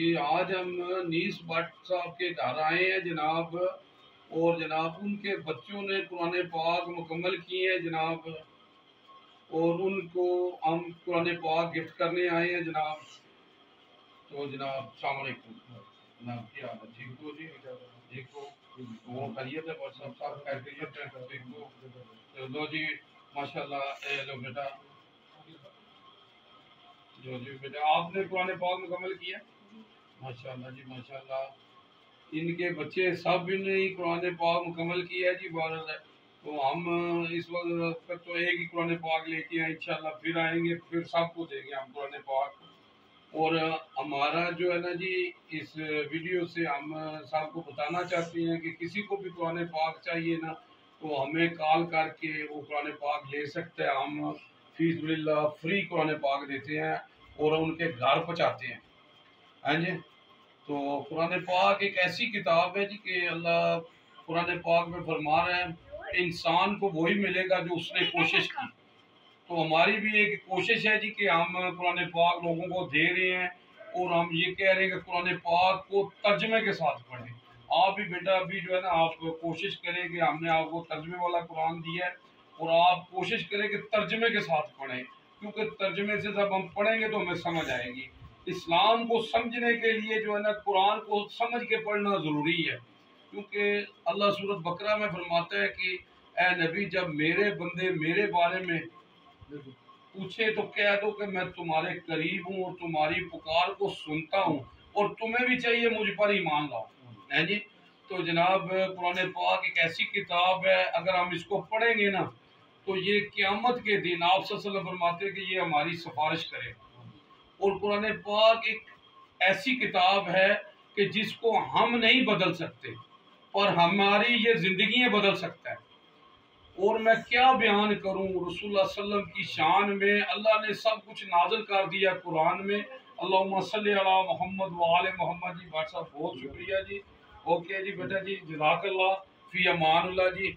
जी आज हम नीस भट्ट साहब के घर आए हैं जनाब। और जनाब उनके बच्चों ने कुरान पाक मुकम्मल किए हैं जनाब। और उनको हम कुरान पाक गिफ्ट करने आए हैं जनाब। तो जनाब अस्सलाम वालेकुम जनाब, क्या हाल है? ठीक हो जी? ठीक हो? वो खैरियत है? बस सब खैरियत है? ठीक हो? लो जी, माशाल्लाह। लो बेटा, जो जी बेटा आपने कुरान पाक मुकम्मल किया? माशाल्लाह जी, माशाल्लाह। इनके बच्चे सब ने ही कुरान पाक मुकम्मल किया है जी। बारह तो हम इस वक्त तो एक ही कुरान पाक लेके आए, इंशाल्लाह फिर आएंगे, फिर सबको देंगे हम कुरान पाक। और हमारा जो है ना जी, इस वीडियो से हम सबको बताना चाहते हैं कि किसी को भी कुरान पाक चाहिए ना, तो हमें कॉल करके वो कुरान पाक ले सकते हैं। हम फीसबिल्लाह फ्री कुरान पाक देते हैं और उनके घर पहुँचाते हैं। हाँ जी। तो कुरान पाक एक ऐसी किताब है जी कि अल्लाह कुरान पाक में फरमा रहे हैं इंसान को वही मिलेगा जो उसने कोशिश की। तो हमारी भी एक कोशिश है जी कि हम कुरान पाक लोगों को दे रहे हैं। और हम ये कह रहे हैं कि कुरान पाक को तर्जमे के साथ पढ़ें। आप भी बेटा अभी जो है ना, आप कोशिश करें कि हमने आपको तर्जमे वाला कुरान दिया है और आप कोशिश करें कि तर्जमे के साथ पढ़ें, क्योंकि तर्जमे से जब हम पढ़ेंगे तो हमें समझ आएगी। इस्लाम को समझने के लिए जो है ना, कुरान को समझ के पढ़ना ज़रूरी है। क्योंकि अल्लाह सूरत बकरा में फरमाता है कि ए नबी, जब मेरे बंदे मेरे बारे में पूछे तो कह दो कि मैं तुम्हारे करीब हूँ और तुम्हारी पुकार को सुनता हूँ और तुम्हें भी चाहिए मुझ पर ईमान लाओ। है जी। तो जनाब कुरान पाक एक ऐसी किताब है, अगर हम इसको पढ़ेंगे ना तो ये क़यामत के दिन आप सल्लल्लाहु अलैहि वसल्लम फरमाते हैं कि ये हमारी सिफारिश करेगा। और कुरान पाक एक ऐसी किताब है कि जिसको हम नहीं बदल सकते, पर हमारी ये जिंदगियां बदल सकता है। और मैं क्या बयान करूं रसूलुल्लाह सल्लल्लाहु अलैहि वसल्लम की शान में। अल्लाह ने सब कुछ नाज़िल कर दिया कुरान में। अल्लाहुम्मा सल्ली अला मोहम्मद व आले मोहम्मद जी। भाई साहब बहुत शुक्रिया जी। ओके जी बेटा जी, जज़ाकल्लाह फ़ी अमानुल्लाह जी।